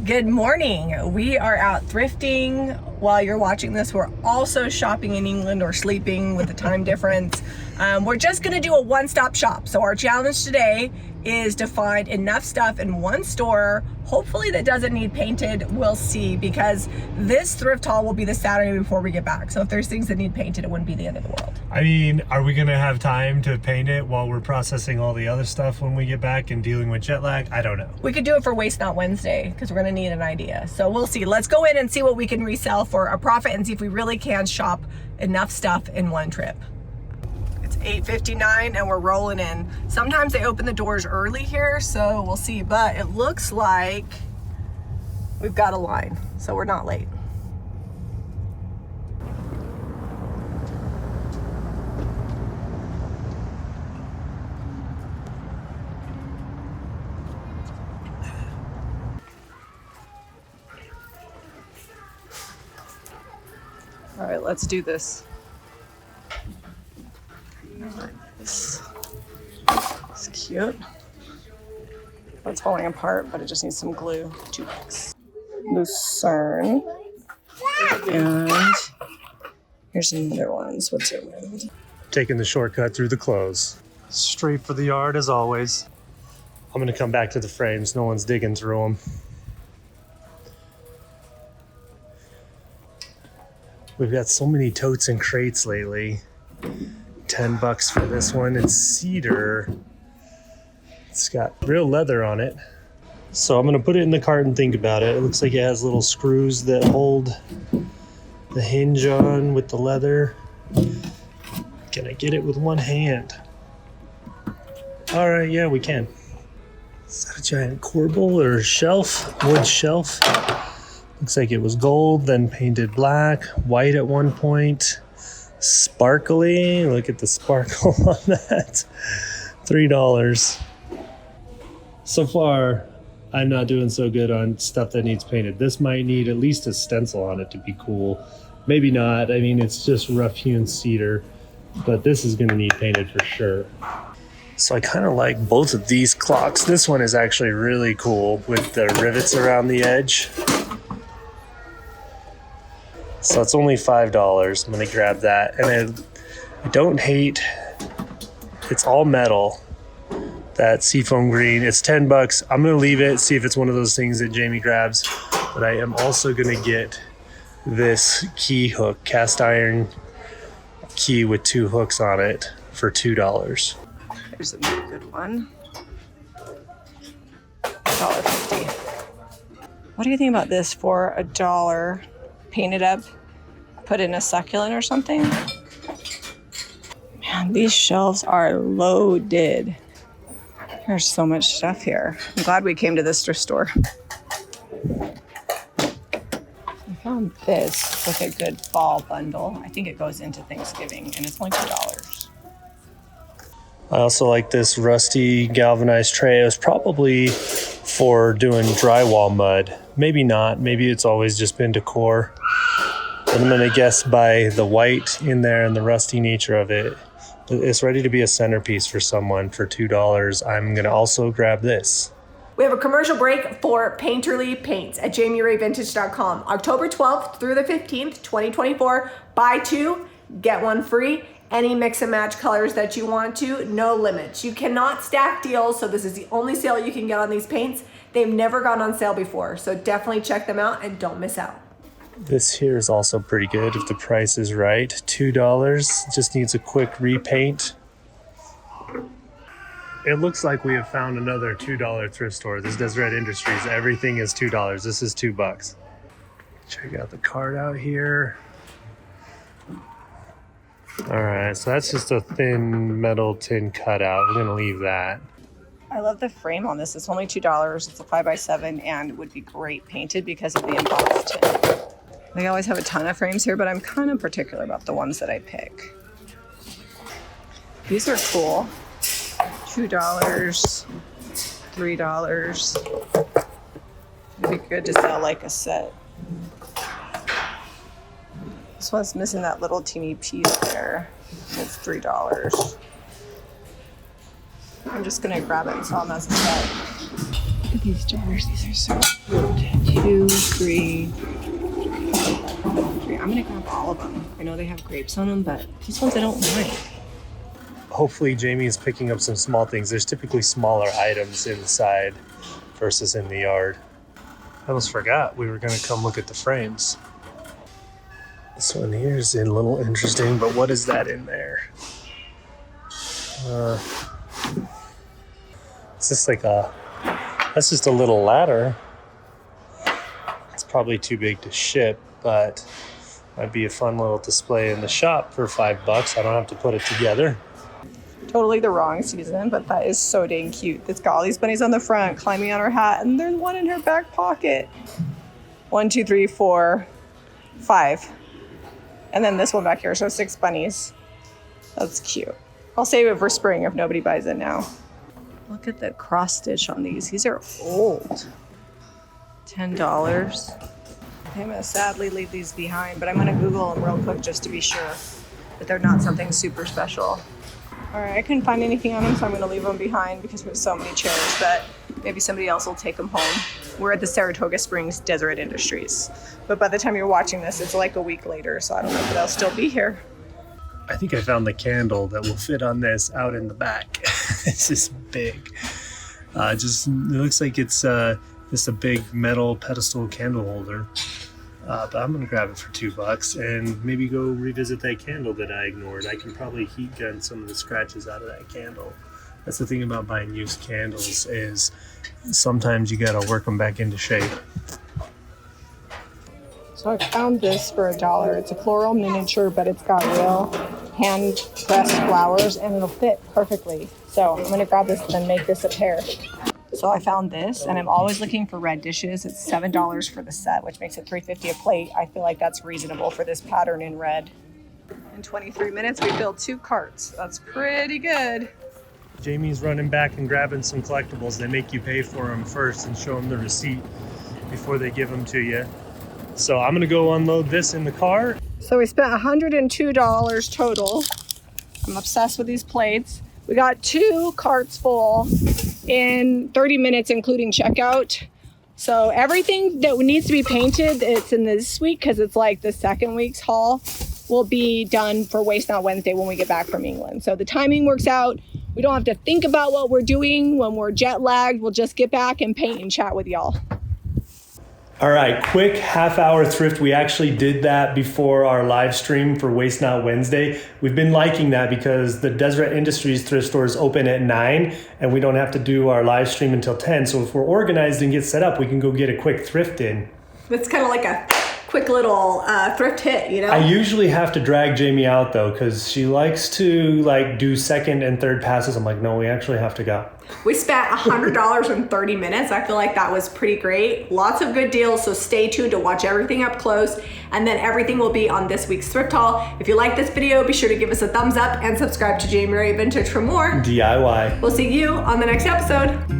Good morning. We are out thrifting. While you're watching this, we're also shopping in England or sleeping with the time difference. We're just gonna do a one-stop shop. So our challenge today is to find enough stuff in one store, hopefully that doesn't need painted. We'll see, because this thrift haul will be the Saturday before we get back. So if there's things that need painted, it wouldn't be the end of the world. I mean, are we gonna have time to paint it while we're processing all the other stuff when we get back and dealing with jet lag? I don't know. We could do it for Waste Not Wednesday because we're gonna need an idea. So we'll see. Let's go in and see what we can resell for a profit and see if we really can shop enough stuff in one trip. It's 8:59 and we're rolling in. Sometimes they open the doors early here, so we'll see. But it looks like we've got a line, so we're not late. All right, let's do this. This is cute. It's falling apart, but it just needs some glue. $2. Lucerne. And here's some other ones. What's your name? Taking the shortcut through the clothes. Straight for the yard as always. I'm gonna come back to the frames. No one's digging through them. We've got so many totes and crates lately. $10 for this one. It's cedar. It's got real leather on it. So I'm gonna put it in the cart and think about it. It looks like it has little screws that hold the hinge on with the leather. Can I get it with one hand? All right, yeah, we can. Is that a giant corbel or shelf? Wood shelf? Looks like it was gold, then painted black, white at one point, sparkly. Look at the sparkle on that. $3. So far, I'm not doing so good on stuff that needs painted. This might need at least a stencil on it to be cool. Maybe not. I mean, it's just rough hewn cedar, but this is gonna need painted for sure. So I kind of like both of these clocks. This one is actually really cool with the rivets around the edge. So it's only $5. I'm gonna grab that. And I don't hate, it's all metal. That seafoam green, it's $10. I'm gonna leave it, see if it's one of those things that Jamie grabs. But I am also gonna get this key hook, cast iron key with 2 hooks on it for $2. Here's a good one. $1.50. What do you think about this for $1? Painted up, put in a succulent or something. Man, these shelves are loaded. There's so much stuff here. I'm glad we came to this thrift store. I found this with a good fall bundle. I think it goes into Thanksgiving and it's only $2. I also like this rusty galvanized tray. It was probably for doing drywall mud. Maybe not. Maybe it's always just been decor. But I'm gonna guess by the white in there and the rusty nature of it, it's ready to be a centerpiece for someone for $2. I'm gonna also grab this. We have a commercial break for Painterly Paints at JamieRayVintage.com. October 12th through the 15th, 2024. Buy 2, get 1 free. Any mix and match colors that you want to, no limits. You cannot stack deals, so this is the only sale you can get on these paints. They've never gone on sale before, so definitely check them out and don't miss out. This here is also pretty good if the price is right. $2, just needs a quick repaint. It looks like we have found another $2 thrift store. This is Deseret Industries. Everything is $2. This is $2. Check out the card out here. All right, so that's just a thin metal tin cutout. We're gonna leave that. I love the frame on this. It's only $2. It's a 5x7 and would be great painted because of the embossed tin. They always have a ton of frames here, but I'm kind of particular about the ones that I pick. These are cool. $2, $3. It'd be good to sell like a set. This one's missing that little teeny piece there. It's $3. I'm just gonna grab it and sell them as a set. Look at these jars, these are so cute. 2, 3. I'm gonna grab all of them. I know they have grapes on them, but these ones I don't like. Hopefully Jamie is picking up some small things. There's typically smaller items inside versus in the yard. I almost forgot we were gonna come look at the frames. This one here is a little interesting, but what is that in there? It's just like that's just a little ladder. It's probably too big to ship, but might be a fun little display in the shop for $5. I don't have to put it together. Totally the wrong season, but that is so dang cute. It's got all these bunnies on the front climbing on her hat, and there's one in her back pocket. 1, 2, 3, 4, 5. And then this one back here, so 6 bunnies. That's cute. I'll save it for spring if nobody buys it now. Look at the cross stitch on these. These are old. $10. I'm gonna sadly leave these behind, but I'm gonna Google them real quick just to be sure that they're not something super special. All right, I couldn't find anything on them, so I'm gonna leave them behind because we have so many chairs, but maybe somebody else will take them home. We're at the Saratoga Springs Deseret Industries, but by the time you're watching this, it's like a week later, so I don't know if they'll still be here. I think I found the candle that will fit on this out in the back. This is big. It looks like it's just a big metal pedestal candle holder. But I'm gonna grab it for $2 and maybe go revisit that candle that I ignored. I can probably heat gun some of the scratches out of that candle. That's the thing about buying used candles is sometimes you gotta work them back into shape. So I found this for $1. It's a floral miniature, but it's got real hand-pressed flowers and it'll fit perfectly. So I'm gonna grab this and then make this a pair. So I found this, and I'm always looking for red dishes. It's $7 for the set, which makes it $3.50 a plate. I feel like that's reasonable for this pattern in red. In 23 minutes, we filled 2 carts. That's pretty good. Jamie's running back and grabbing some collectibles. They make you pay for them first and show them the receipt before they give them to you. So I'm gonna go unload this in the car. So we spent $102 total. I'm obsessed with these plates. We got 2 carts full in 30 minutes, including checkout. So everything that needs to be painted, it's in this week because it's like the second week's haul, will be done for Waste Not Wednesday when we get back from England. So the timing works out. We don't have to think about what we're doing when we're jet lagged. We'll just get back and paint and chat with y'all. All right, quick half-hour thrift. We actually did that before our live stream for Waste Not Wednesday. We've been liking that because the Deseret Industries thrift store is open at 9 and we don't have to do our live stream until 10. So if we're organized and get set up, we can go get a quick thrift in. It's kind of like a quick little thrift hit, you know? I usually have to drag Jamie out though, because she likes to do second and third passes. I'm like, no, we actually have to go. We spent $100 in 30 minutes. I feel like that was pretty great. Lots of good deals, so stay tuned to watch everything up close, and then everything will be on this week's thrift haul. If you like this video, be sure to give us a thumbs up and subscribe to Jamie Ray Vintage for more DIY. We'll see you on the next episode.